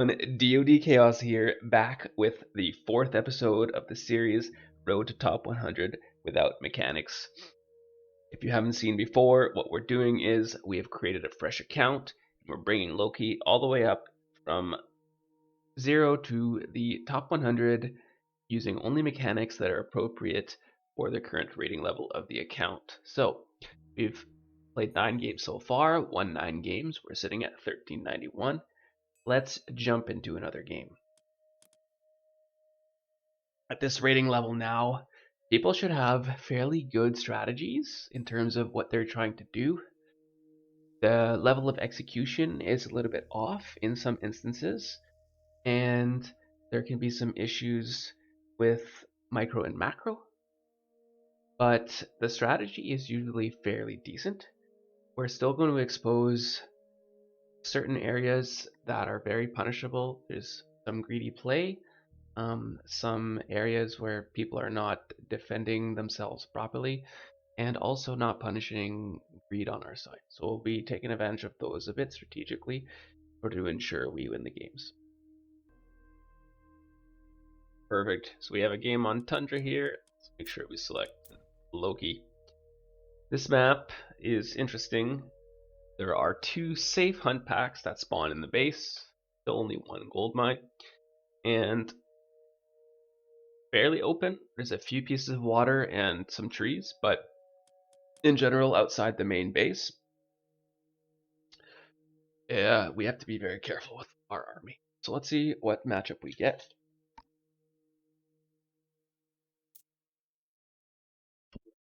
DoD Chaos here, back with the fourth episode of the series Road to Top 100 without mechanics. If you haven't seen before, what we're doing is we have created a fresh account and we're bringing Loki all the way up from 0 to the top 100 using only mechanics that are appropriate for the current rating level of the account. So we've played 9 games so far, won 9 games, we're sitting at 1391. Let's jump into another game. At this rating level now, people should have fairly good strategies in terms of what they're trying to do. The level of execution is a little bit off in some instances, and there can be some issues with micro and macro, but the strategy is usually fairly decent. We're still going to expose certain areas that are very punishable. There's some greedy play, some areas where people are not defending themselves properly, and also not punishing greed on our side. So we'll be taking advantage of those a bit strategically in order to ensure we win the games. Perfect. So we have a game on Tundra here. Let's make sure we select Loki. This map is interesting. There are 2 safe hunt packs that spawn in the base, still only 1 gold mine, and fairly open. There's a few pieces of water and some trees, but in general, outside the main base, we have to be very careful with our army. So let's see what matchup we get.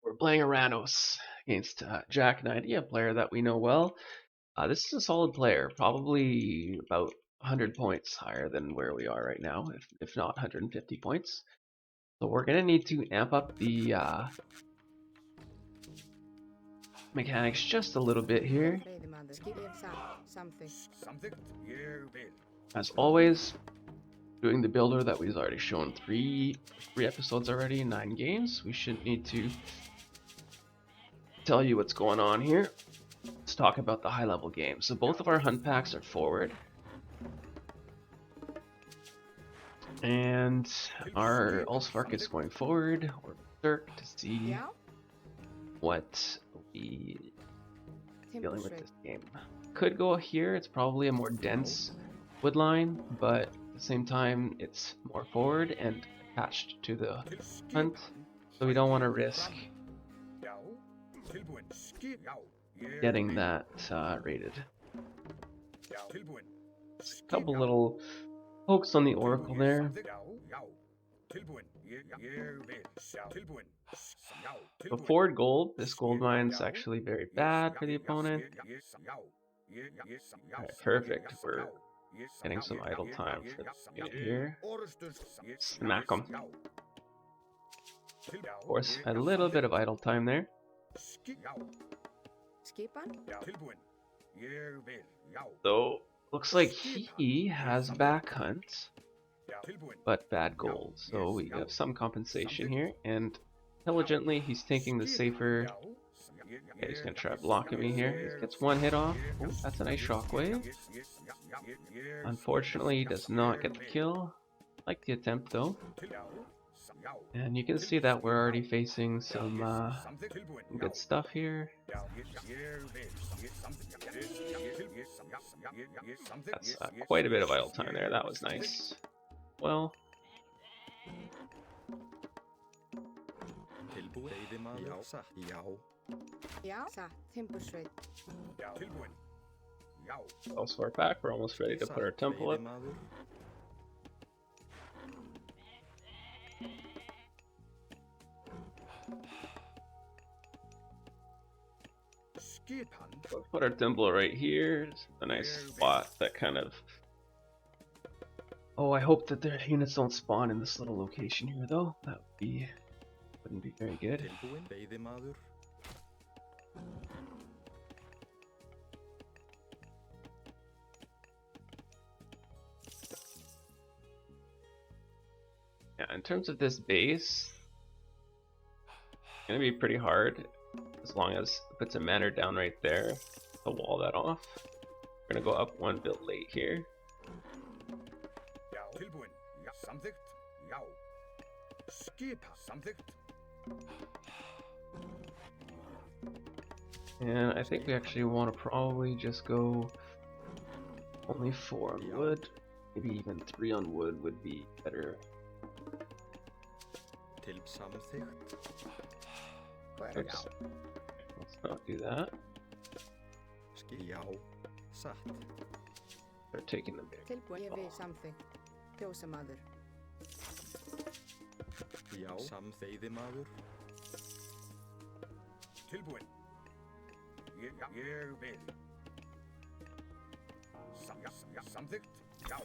We're playing Aranos against Jack 90, a player that we know well. This is a solid player, probably about 100 points higher than where we are right now, if not 150 points. So we're going to need to amp up the mechanics just a little bit here. As always, doing the builder that we've already shown three episodes already, 9 games. We shouldn't need to tell you what's going on here. Let's talk about the high level game. So both of our hunt packs are forward, and our Allspark is going forward, or Berserk, to see what we dealing with this game. Could go here. It's probably a more dense wood line, but at the same time it's more forward and attached to the hunt, so we don't want to risk getting that rated. A couple little pokes on the Oracle there. So forward gold, this gold mine is actually very bad for the opponent. Alright, perfect. We're getting some idle time for the unit here. Smack them. Of course, had a little bit of idle time there. So, looks like he has back hunt, but bad gold. So we have some compensation here, and intelligently he's taking the safer. Okay, he's gonna try blocking me here. He gets 1 hit off. Ooh, that's a nice shockwave. Unfortunately, he does not get the kill. I like the attempt though. And you can see that we're already facing some good stuff here. That's quite a bit of idle time there. That was nice. Well, also our pack. We're almost ready to put our temple up. We'll put our temple right here. It's a nice spot that kind of... Oh, I hope that the units don't spawn in this little location here, though. That wouldn't be very good. Yeah, in terms of this base, it's gonna be pretty hard. As long as it puts a manor down right there to wall that off. We're gonna go up 1 bit late here. Tilbúin. Já. Samþykkt. Já. Skipa. Samþykkt. And I think we actually want to probably just go only 4 on wood. Maybe even 3 on wood would be better. Til samþykkt. Oops. Let's not do that. Já. Satt. They're taking the big. Tilbúin ég við samþykkt. Fjósamaður. Já. Samþeyðimaður. Tilbúin. Ég vil. Samþykkt. Já.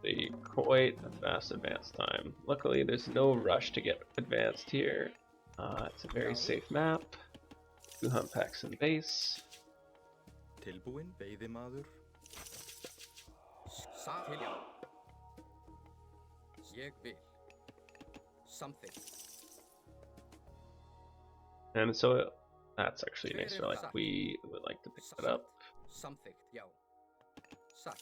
They quite a fast advance time. Luckily, there's no rush to get advanced here. It's a very safe map. 2 hunt packs in base. Tilbúin. Veiðimaður. Til já. Ég vil. Samþykkt. And so that's actually nice. So like we would like to pick that up. Samþykkt. Já. Satt.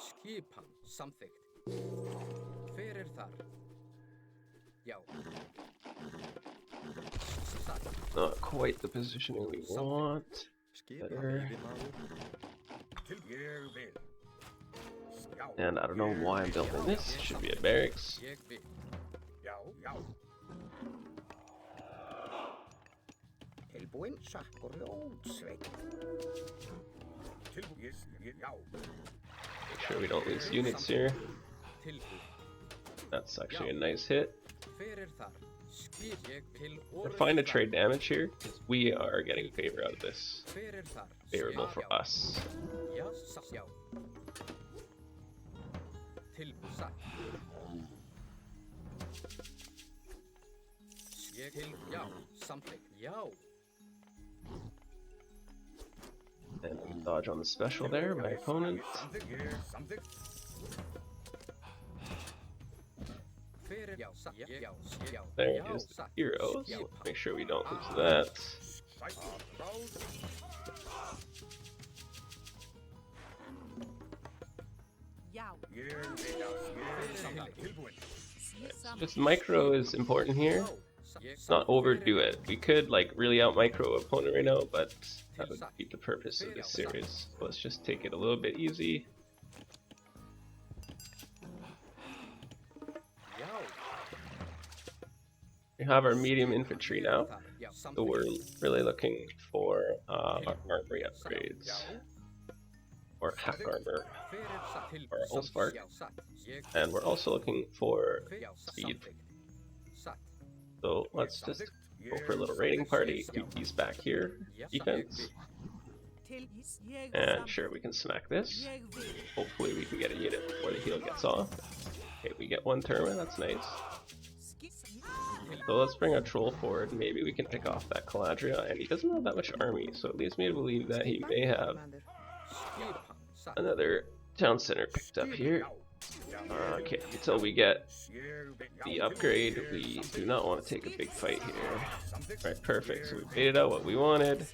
Skipan. Samþykkt. Hver þar? Já. Not quite the positioning we want. Better. And I don't know why I'm building this. It should be a barracks. Make sure we don't lose units here. That's actually a nice hit. We're fine to trade damage here, because we are getting favor out of this. Favorable for us. And we dodge on the special there, my opponent. There is the hero, so make sure we don't lose that. Just micro is important here. Not overdo it. We could like really out micro opponent right now, but that would defeat the purpose of this series. So let's just take it a little bit easy. We have our medium infantry now, so we're really looking for our armory upgrades, or hack armor, or Allspark, and we're also looking for speed. So let's just go for a little raiding party, keep these back here, defense, and sure, we can smack this. Hopefully we can get a unit before the heal gets off. Okay, we get 1 Terma, that's nice. So let's bring our troll forward, maybe we can pick off that Caladria, and he doesn't have that much army, so it leads me to believe that he may have another town center picked up here. Okay, until we get the upgrade, we do not want to take a big fight here. Alright, perfect, so we baited out what we wanted.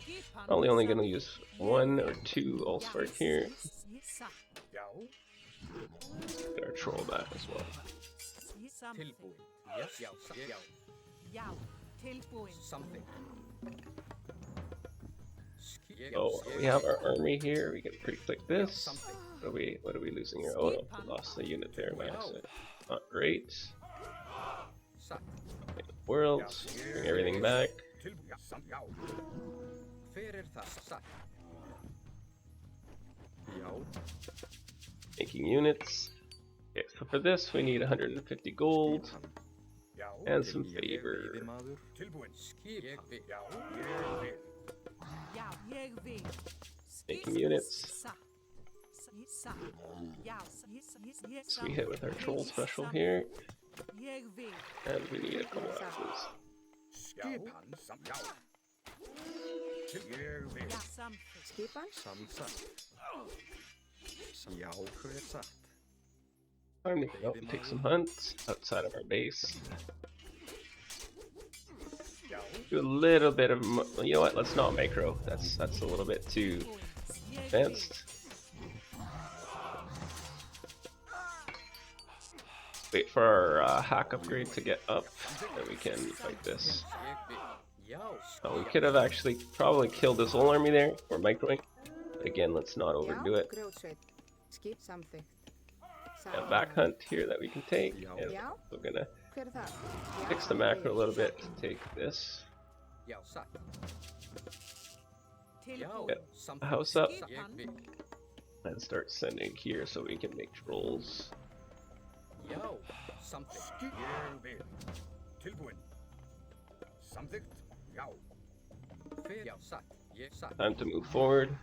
Probably only going to use 1 or 2 Allspark here. Get our troll back as well. So we have our army here. We can pre-click this. What are we losing here? Oh no, we lost the unit there by accident. Not great. Okay, worlds, bring everything back. Making units. Okay, so for this we need 150 gold and some favor. Making units. So we hit with our troll special here. And we need a couple axes. Time to go out and take some hunts outside of our base. do a little bit of, you know what? Let's not micro. That's a little bit too advanced. Wait for our hack upgrade to get up, and we can fight this. We could have actually probably killed this whole army there, or microing. But again, let's not overdo it. Skip something. A back hunt here that we can take, and we're gonna fix the macro a little bit to take this. Get a house up, and start sending here so we can make trolls. Time to move forward.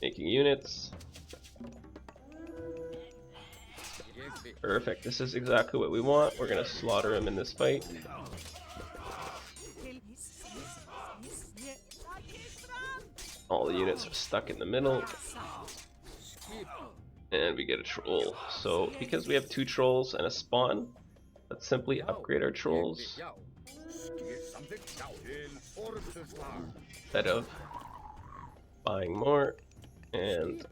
Making units. Perfect, this is exactly what we want. We're gonna slaughter him in this fight. All the units are stuck in the middle. And we get a troll. So because we have 2 trolls and a spawn, let's simply upgrade our trolls instead of buying more, and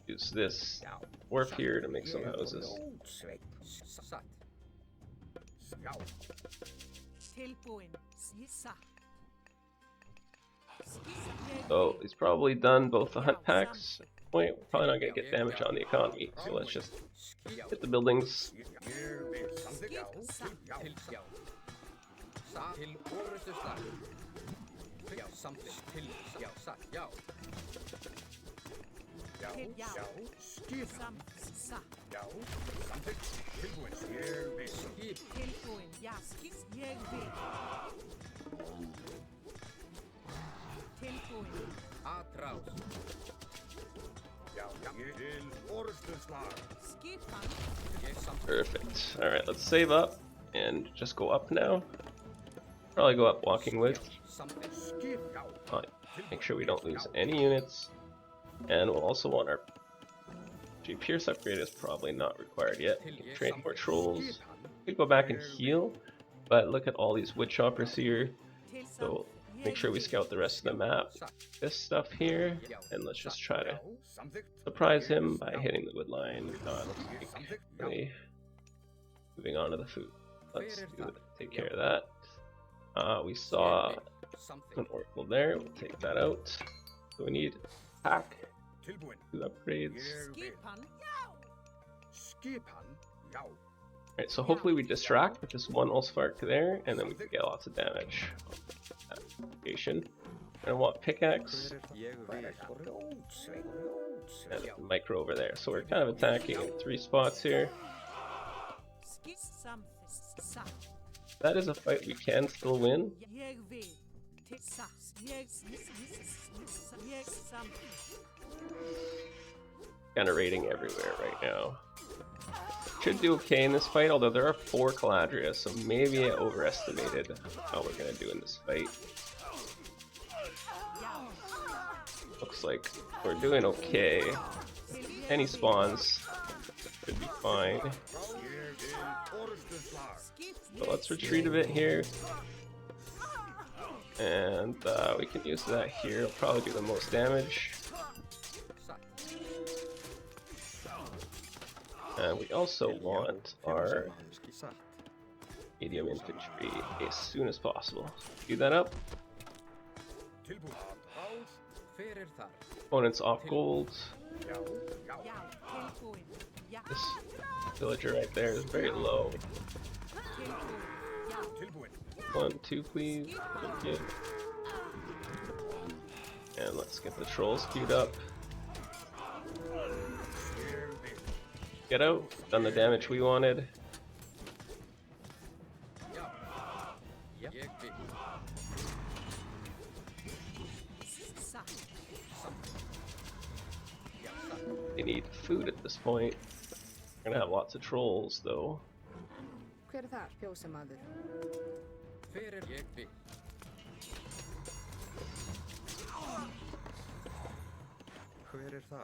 use this wharf here to make some houses. So he's probably done both the hunt packs. We're probably not going to get damage on the economy, so let's just hit the buildings. Perfect. Alright, let's save up and just go up now. Probably go up walking wood. Make sure we don't lose any units. And we'll also want our Pierce upgrade is probably not required yet. We can train more trolls. We could go back and heal, but look at all these wood choppers here. So make sure we scout the rest of the map. This stuff here, and let's just try to surprise him by hitting the wood line. Really moving on to the food. Let's take care of that. We saw an oracle there. We'll take that out. So we need hack, 2 upgrades. Alright, so hopefully we distract with this 1 Ulsvark there, and then we can get lots of damage on that location. And I want pickaxe and micro over there. So we're kind of attacking in 3 spots here. That is a fight we can still win. Kind of raiding everywhere right now. Should do okay in this fight, although there are 4 Caladria, so maybe I overestimated how we're gonna do in this fight. Looks like we're doing okay. Any spawns should be fine. So let's retreat a bit here. And we can use that here. It'll probably do the most damage. And we also want our medium infantry as soon as possible. Do that up. Opponent's off gold. This villager right there is very low. 1, 2, please. Okay. And let's get the trolls queued up. Get out. Done the damage we wanted. They need food at this point. We're gonna have lots of trolls though.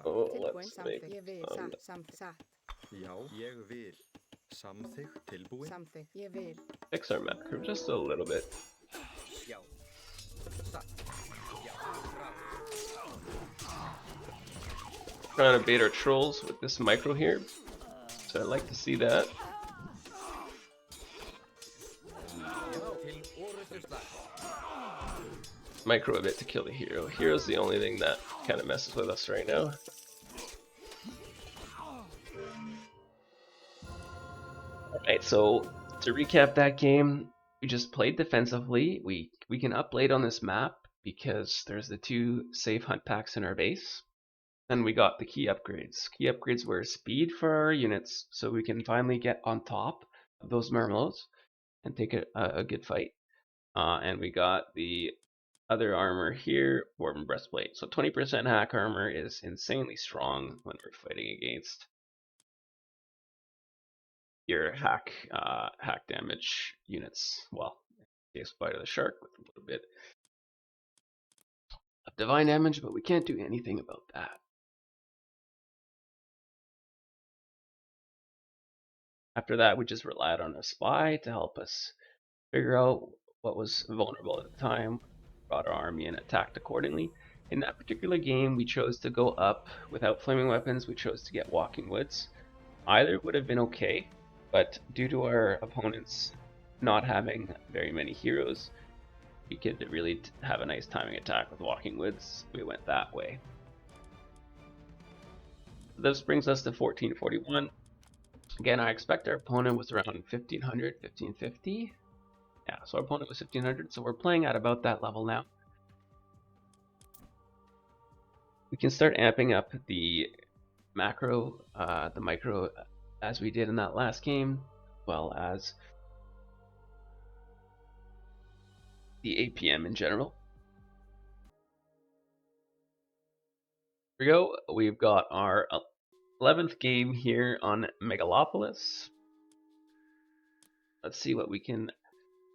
Oh, let's make Samþykkt. Tilbúin. Samþykkt. Ég vil. Fix our map curve just a little bit. Já. Satt. Já. Ráð. Trying to bait our trolls with this micro here. So I'd like to see that. Til orrustuslag. Micro a bit to kill the hero. Hero's the only thing that kind of messes with us right now. Alright, so to recap that game, we just played defensively. We can up late on this map because there's the 2 safe hunt packs in our base. And we got the key upgrades. Key upgrades were speed for our units, so we can finally get on top of those Mermlos and take a good fight. And we got the other armor here, Dwarven Breastplate. So 20% hack armor is insanely strong when we're fighting against your hack damage units. Well, in case Bite of the Shark with a little bit of divine damage, but we can't do anything about that. After that, we just relied on a spy to help us figure out what was vulnerable at the time, brought our army and attacked accordingly. In that particular game, we chose to go up without flaming weapons. We chose to get Walking Woods. Either would have been okay, but due to our opponents not having very many heroes, we could really have a nice timing attack with Walking Woods. We went that way. This brings us to 1441. Again, I expect our opponent was around 1500, 1550. Yeah, so our opponent was 1500, so we're playing at about that level now. We can start amping up the macro, the micro, as we did in that last game, as well as the APM in general. Here we go. We've got our 11th game here on Megalopolis. Let's see what we can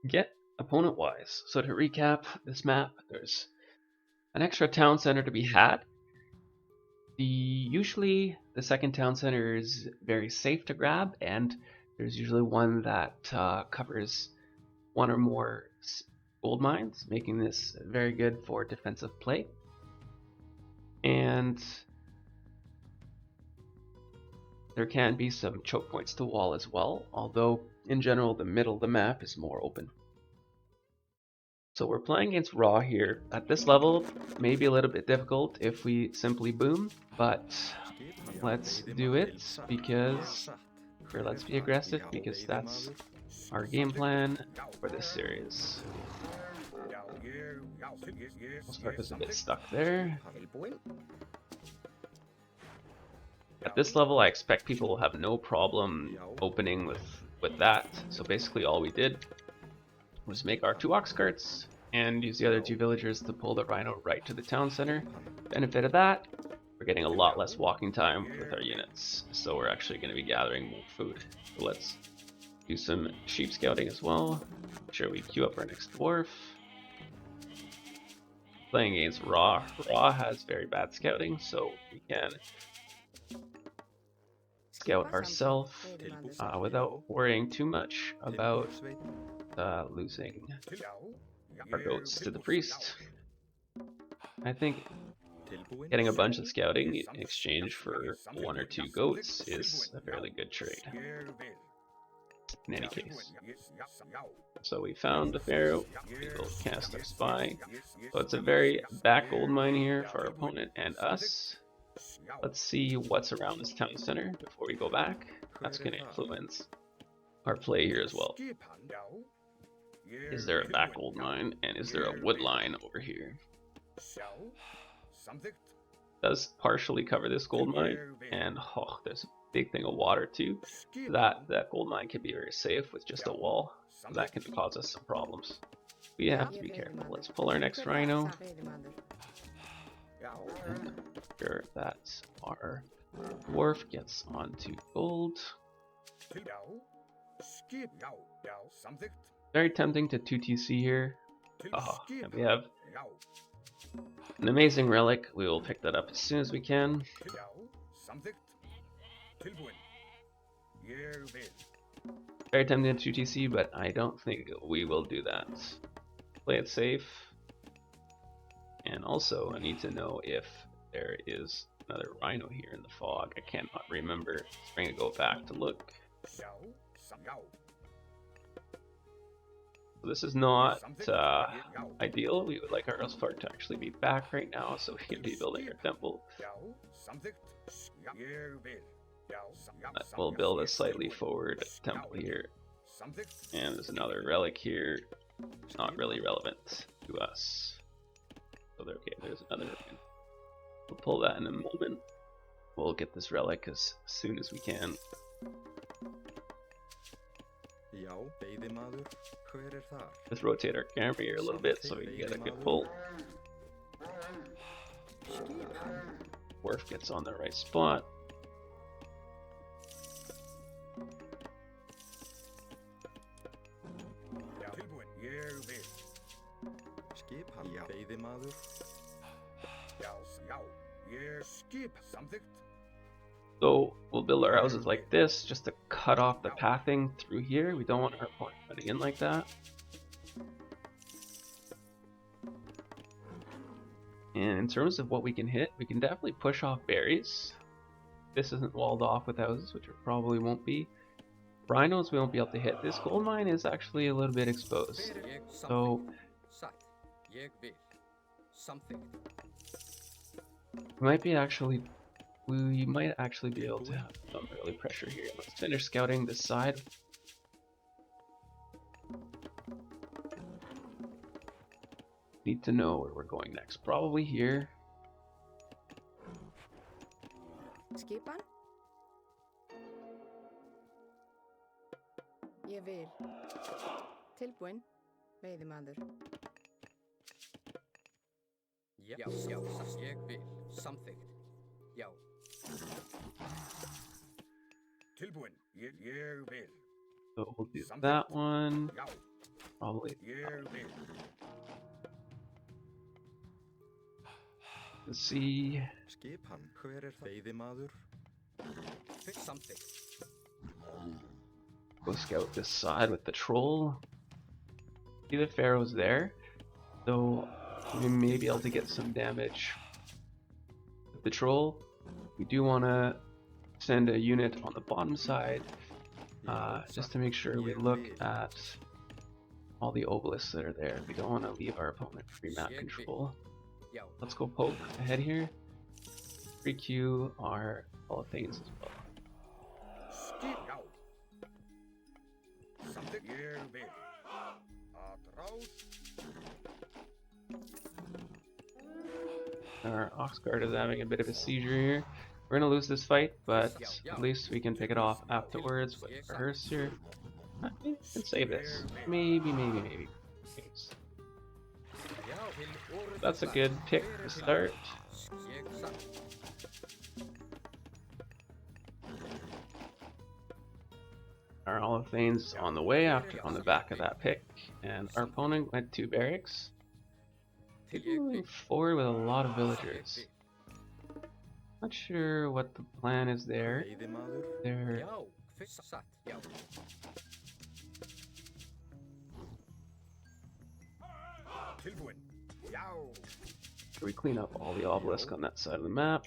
get opponent-wise. So to recap this map, there's an extra town center to be had. Usually the second town center is very safe to grab, and there's usually one that covers one or more gold mines, making this very good for defensive play. And there can be some choke points to wall as well, although in general the middle of the map is more open. So we're playing against Raw here. At this level, maybe a little bit difficult if we simply boom, but let's do it because, or let's be aggressive because that's our game plan for this series. Spark is a bit stuck there. At this level, I expect people will have no problem opening with that. So basically all we did was make our 2 ox carts and use the other 2 villagers to pull the rhino right to the town center. Benefit of that, we're getting a lot less walking time with our units, so we're actually going to be gathering more food. So let's do some sheep scouting as well. Make sure we queue up our next dwarf. Playing against Raw. Raw has very bad scouting, so we can scout ourselves without worrying too much about losing our goats to the priest. I think getting a bunch of scouting in exchange for 1 or 2 goats is a fairly good trade. In any case. So we found the pharaoh, we will cast our spy. So it's a very back gold mine here for our opponent and us. Let's see what's around this town center before we go back. That's going to influence our play here as well. Is there a back gold mine and is there a wood line over here? Does partially cover this gold mine, and oh, there's a big thing of water too. That gold mine can be very safe with just a wall. That can cause us some problems. We have to be careful. Let's pull our next rhino. Sure, that's our dwarf gets onto gold. Very tempting to 2TC here. Oh, and we have an amazing relic. We will pick that up as soon as we can. Very tempted to TC, but I don't think we will do that. Play it safe. And also, I need to know if there is another rhino here in the fog. I cannot remember. I'm going to go back to look. So this is not ideal. We would like our Elspart to actually be back right now so we can be building our temple. We'll build a slightly forward temple here. And there's another relic here. Not really relevant to us. So there, okay, there's another one. We'll pull that in a moment. We'll get this relic as soon as we can. Just rotate our camera here a little bit so we can get a good pull. Dwarf gets on the right spot. So we'll build our houses like this just to cut off the pathing through here. We don't want our opponent running in like that. And in terms of what we can hit, we can definitely push off berries. This isn't walled off with houses, which it probably won't be. Rhinos we won't be able to hit. This gold mine is actually a little bit exposed. So we might actually be able to have some early pressure here. Let's finish scouting this side. Need to know where we're going next. Probably here. Skipan? Ég vil. Tilbúin. Veiðimaður. Já, ég vil. Samþykkt. Já. Tilbúin. Ég vil. So we'll do that one. Probably. Let's see. Skipan, hver veiðimaður? Samþykkt. Go scout this side with the troll. See the pharaoh's there, so we may be able to get some damage with the troll. We do want to send a unit on the bottom side, just to make sure we look at all the obelisks that are there. We don't want to leave our opponent free map control. Let's go poke ahead here. 3Q our polythanes as well. Our Oxguard is having a bit of a seizure here. We're gonna lose this fight, but at least we can pick it off afterwards with our hearse here. We can save this. Maybe. That's a good pick to start. Our Olive Thanes is on the way after on the back of that pick, and our opponent went 2 barracks. Moving forward with a lot of villagers. Not sure what the plan is there. They're we clean up all the obelisk on that side of the map.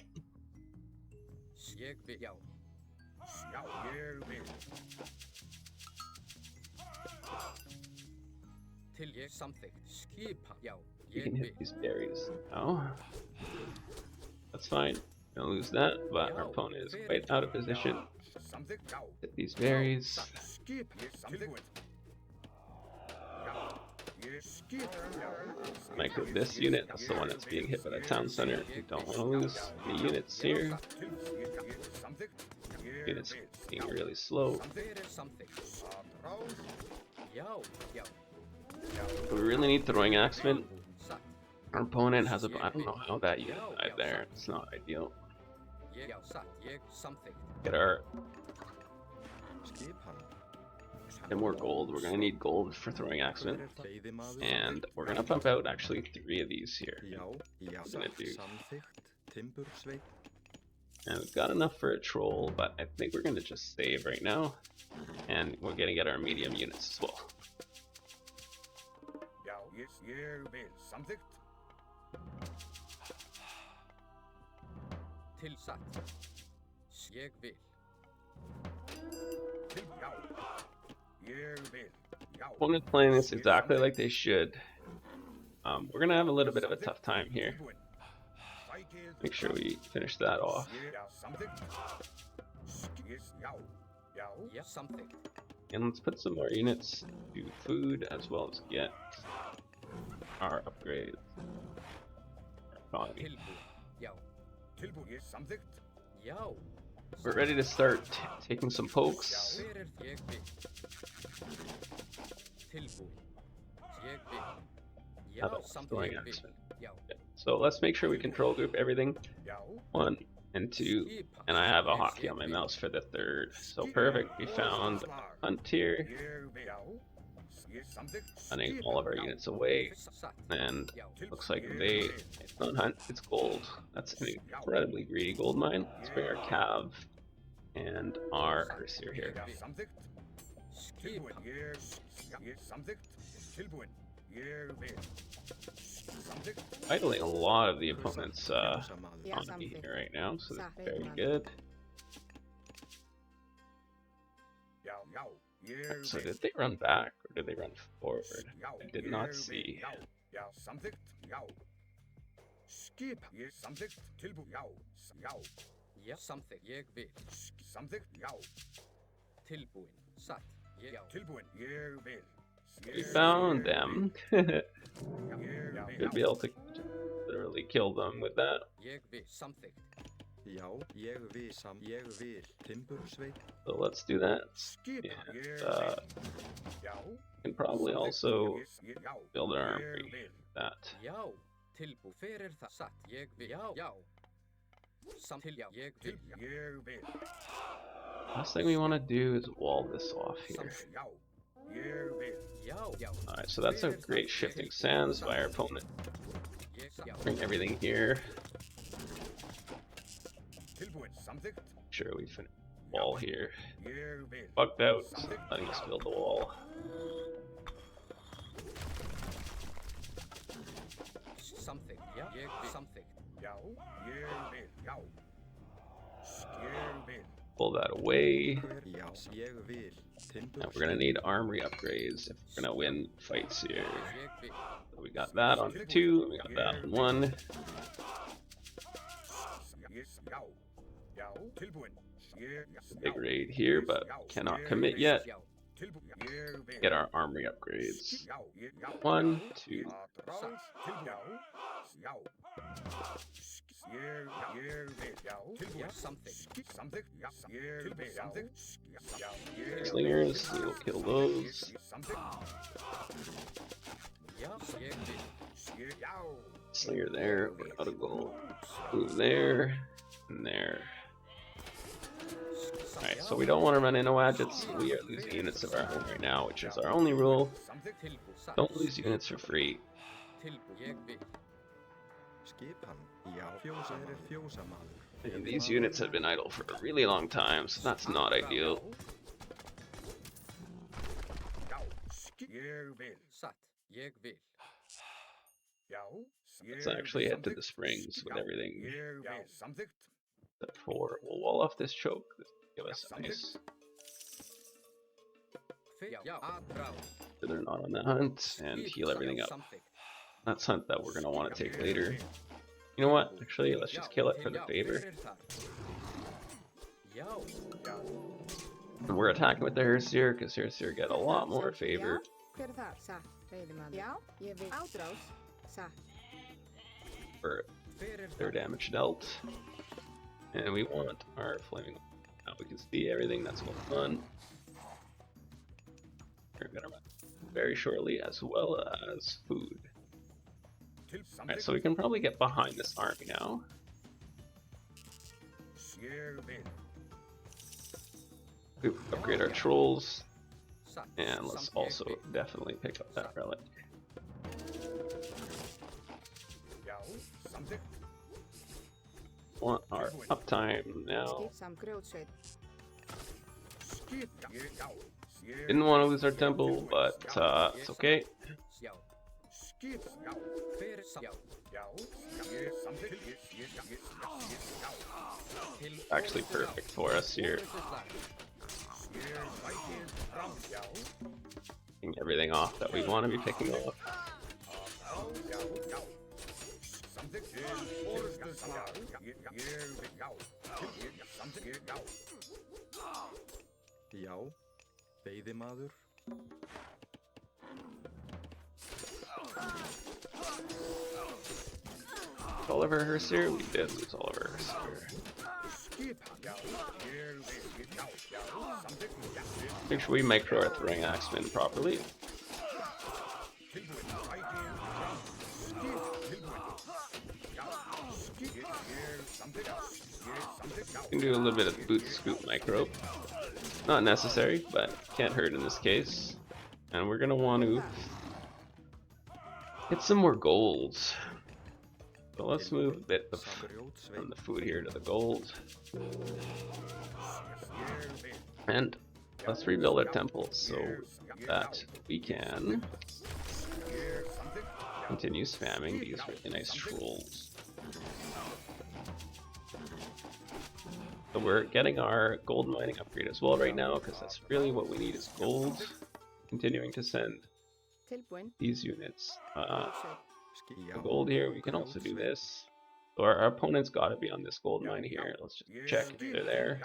You can hit these berries now. That's fine. Don't lose that, but our opponent is quite out of position. Hit these berries. Might go this unit, that's the one that's being hit by the town center. We don't want to lose any units here. Units being really slow. We really need throwing axemen. Our opponent has a... I don't know how that unit died there. It's not ideal. Get our... Get more gold. We're gonna need gold for throwing axemen. And we're gonna pump out actually 3 of these here. We're gonna do... And we've got enough for a troll, but I think we're gonna just save right now. And we're gonna get our medium units as well. Já, ég vil. Samþykkt. Tilsatt. Ég vil. Já. Ég vil. Já. Opponent playing this exactly like they should. We're gonna have a little bit of a tough time here. Make sure we finish that off. Já, samþykkt. Já. Já, samþykkt. And let's put some more units to food as well as get our upgrades. Our economy. Tilbúin. Já. Tilbúin. Samþykkt. Já. We're ready to start taking some pokes. Hver ég vil. Tilbúin. Ég vil. Já, How about throwing samþykkt. axemen? Já. So let's make sure we control group everything. Já. 1 and 2, and I have a hotkey on my mouse for the 3rd. So perfect, we found a hunt here, Ég vil. Já. Ég samþykkt. hunting all of our units away, and looks like it's not hunt, it's gold. That's an incredibly greedy gold mine. Let's bring our cav and our Cursor here. Já, samþykkt. Tilbúin. Ég samþykkt. Tilbúin. Ég vil. Samþykkt. Idling a lot of the opponent's Já, economy samþykkt. here right now, so that's Satt, very veiðimaður. good. Já, já. Ég So vil. did they run back or did they run forward? Já, I did ég not vil. see. Já, já, samþykkt. Já. Skip. Ég samþykkt. Tilbúin. Já. Já. Já, samþykkt. Ég vil. Samþykkt. Já. Tilbúin. Satt. Já. Tilbúin. Ég vil. We found them. Ég Should be able to literally kill them with that. Ég vil. Samþykkt. Já, ég vil. Timbursveit. So let's do that. Skip. And, Já. can probably also Já. build an Ég armory vil. with that. Já, tilbú, hver það? Satt, ég vil. Já, já. Samtil, já, ég vil. Ég vil. Last thing we want to do is wall this off here. Samtil, já. Ég vil. Já, já. Alright, so that's a great shifting sands by our opponent. Já. Bring everything here. Tilbúin, samþykkt. Sure, we finish wall here. Ég vil. Bugged out, letting us build the wall. Samþykkt, já. Ég vil. Samþykkt. Já, ég vil. Já. Ég vil. Pull that away. Já, ég vil. And we're gonna need armory upgrades if we're gonna win fights here. Ég vil. So we got that on 2, and we got that on 1. Yes, já. Já, tilbúin. Big raid here, but cannot commit yet. Tilbúin. Ég vil. Get our armory upgrades. Já, já. 1, 2. Tilbúin. Já. Já. Ég vil. Já. Tilbúin. Samþykkt. Samþykkt. Já. Ég vil. Samþykkt. Já. Ég vil. Slingers, we'll kill those. Samþykkt. Já, ég vil. Já. Slinger there, we're out of gold. Move there, and there. Alright, so we don't want to run into Wadgets. We are losing units of our own right now, which is our only rule. Don't lose units for free. And these units have been idle for a really long time, so that's not ideal. Let's actually head to the springs with everything. Except for, we'll wall off this choke. This will give us a nice. So they're not on that hunt, and heal everything up. That's hunt that we're gonna want to take later. You know what? Actually, let's just kill it for the favor. And we're attacking with the Herseer, because Herseer get a lot more favor. Já, hver það? Satt, veiðimaður. Já, ég vil. Ádrás. Satt. For their damage dealt. And we want our flaming. Now we can see everything that's going on. We're gonna run very shortly, as well as food. Alright, so we can probably get behind this army now. We upgrade our trolls, and let's also definitely pick up that relic. want our uptime now. Some grillshade. Didn't want to lose our temple, but it's okay. Actually perfect for us here. Picking everything off that we want to be picking off. Já, veiðimaður. All of our Hersier? We did lose all of our Hersier. Make sure we micro our throwing axemen properly. You can do a little bit of boot scoop micro. Not necessary, but can't hurt in this case. And we're gonna want to get some more golds. So let's move a bit from the food here to the gold. And let's rebuild our temples so that we can continue spamming these really nice trolls. So we're getting our gold mining upgrade as well right now, because that's really what we need is gold. Continuing to send these units. The gold here, we can also do this. So our opponent's got to be on this gold mine here. Let's just check if they're there.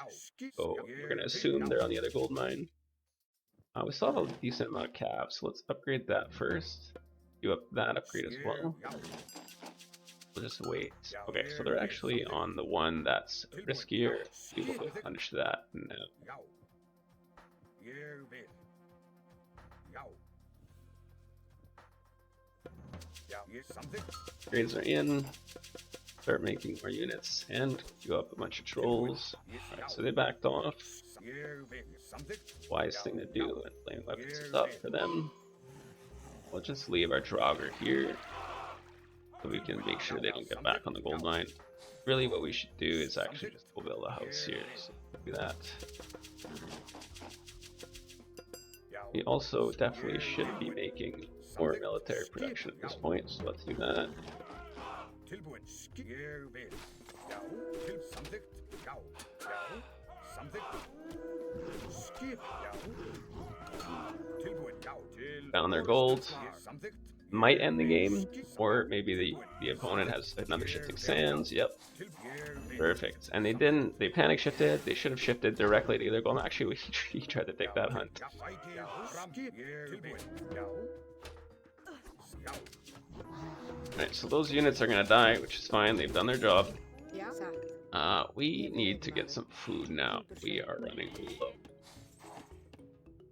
So we're going to assume they're on the other gold mine. We still have a decent amount of caps, so let's upgrade that first. Do up that upgrade as well. We'll just wait. Okay, so they're actually on the one that's riskier. We will go punish that now. Grades are in. Start making more units and queue up a bunch of trolls. Alright, so they backed off. Wise thing to do, and flame weapons is up for them. We'll just leave our Draugr here so we can make sure they don't get back on the gold mine. Really what we should do is actually just go build a house here, so do that. We also definitely should be making more military production at this point, so let's do that. Found their gold. Might end the game, or maybe the opponent has another shifting sands. Yep, perfect. And they didn't. They panic shifted. They should have shifted directly to either goal. Actually, he tried to take that hunt. Alright, so those units are gonna die, which is fine. They've done their job. We need to get some food now. We are running low.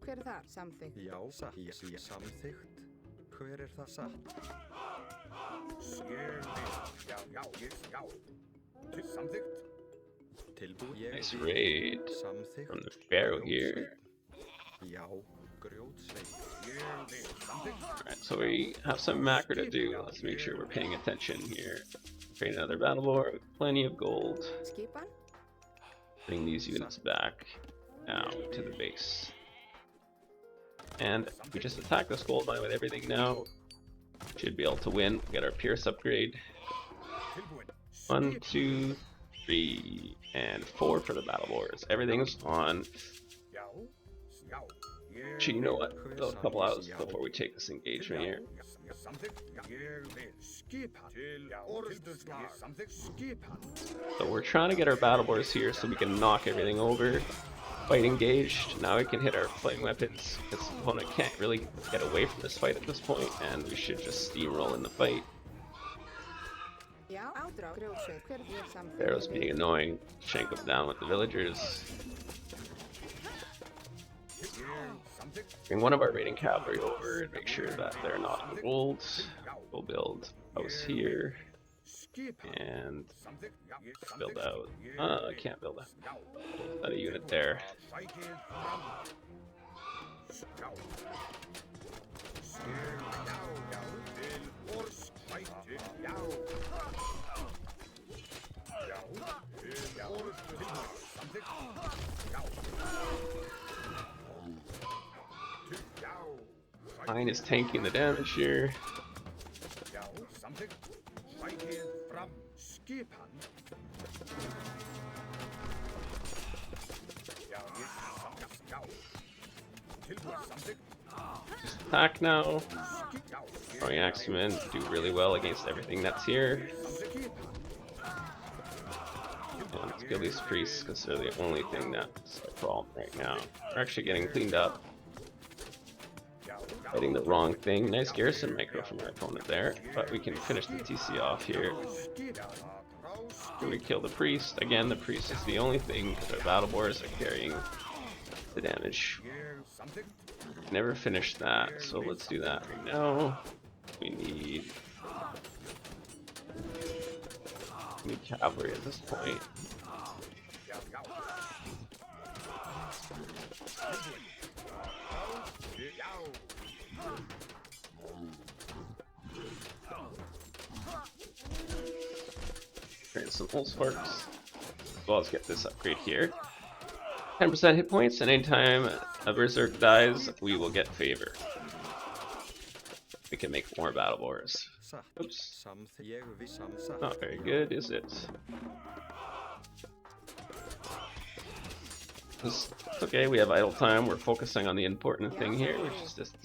Hver það? Samþykkt. Já, samþykkt. Hver það satt? Tilbúið. Nice raid from the Pharaoh here. Já, grjótsveit. Alright, so we have some macro to do. Let's make sure we're paying attention here. Create another battle board with plenty of gold. Skipan? Bring these units back now to the base. And we just attack this gold mine with everything now. Should be able to win. Get our Pierce upgrade. 1, 2, 3, and 4 for the battle boards. Everything's on. Actually, you know what? A couple hours before we take this engagement here. So we're trying to get our battle boards here so we can knock everything over. Fight engaged. Now we can hit our flaming weapons because the opponent can't really get away from this fight at this point, and we should just steamroll in the fight. Pharaoh's being annoying. Shank him down with the villagers. Bring one of our raiding cavalry over and make sure that they're not on gold. We'll build a house here and build out. I can't build a unit there. Something. Yow. Yow. Mine is tanking the damage here. Yow. Something. Fighting from Skipan. Yow. Yow. Tilbury something. Attack now. Yow. Throwing axemen do really well against everything that's here. And let's kill these priests because they're the only thing that's a problem right now. We're actually getting cleaned up. Fighting the wrong thing. Nice garrison micro from our opponent there, but we can finish the TC off here. We kill the priest. Again, the priest is the only thing because our battle boars are carrying the damage. Never finished that, so let's do that right now. We need cavalry at this point. Create some old sparks. As well as get this upgrade here. 10% hit points, and anytime a berserk dies, we will get favor. We can make more battle boars. Oops. Not very good, is it? It's okay, we have idle time. We're focusing on the important thing here, which is just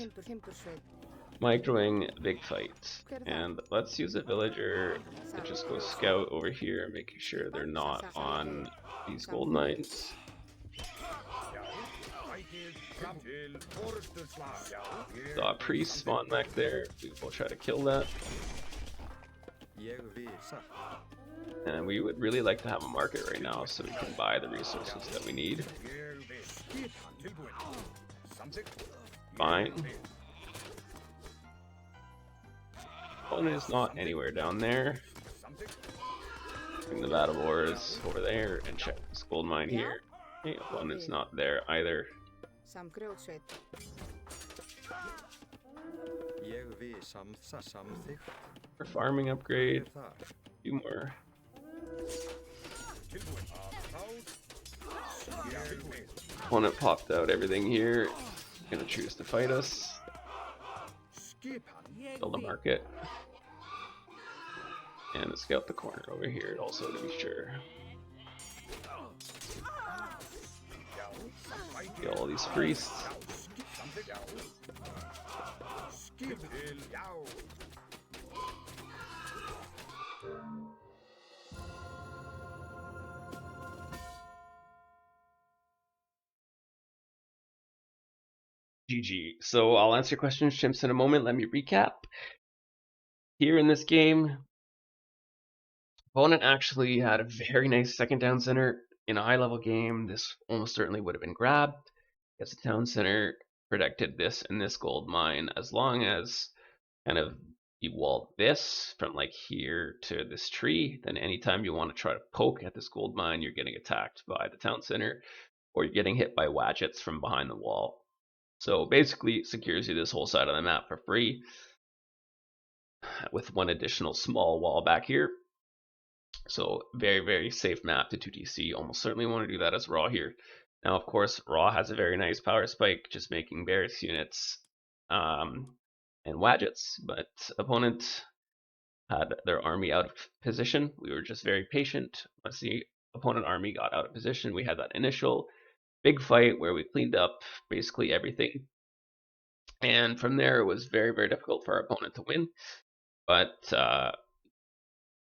microing a big fight. And let's use a villager to just go scout over here, making sure they're not on these gold mines. Saw a priest spawn back there. We will try to kill that. And we would really like to have a market right now so we can buy the resources that we need. Fine. Opponent is not anywhere down there. Bring the battle boars over there and check this gold mine here. Okay, opponent's not there either. For farming upgrade, a few more. Opponent popped out everything here. Gonna choose to fight us. Build a market. And scout the corner over here also to be sure. Kill all these priests. GG. So I'll answer your questions, Chimps, in a moment. Let me recap. Here in this game, opponent actually had a very nice second town center. In a high level game, this almost certainly would have been grabbed. As a town center protected this and this gold mine, as long as kind of you wall this from like here to this tree, then anytime you want to try to poke at this gold mine, you're getting attacked by the town center, or you're getting hit by wadgets from behind the wall. So basically it secures you this whole side of the map for free, with one additional small wall back here. So very, very safe map to 2TC. Almost certainly want to do that as Raw here. Now, of course, Raw has a very nice power spike, just making barracks units and wadgets, but opponent had their army out of position. We were just very patient. Once the opponent army got out of position, we had that initial big fight where we cleaned up basically everything. And from there, it was very, very difficult for our opponent to win. But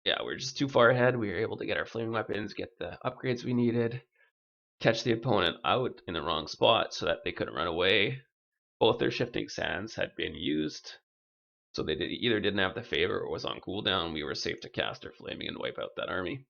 yeah, we were just too far ahead. We were able to get our flaming weapons, get the upgrades we needed, catch the opponent out in the wrong spot so that they couldn't run away. Both their shifting sands had been used, so they either didn't have the favor or was on cooldown. We were safe to cast our flaming and wipe out that army.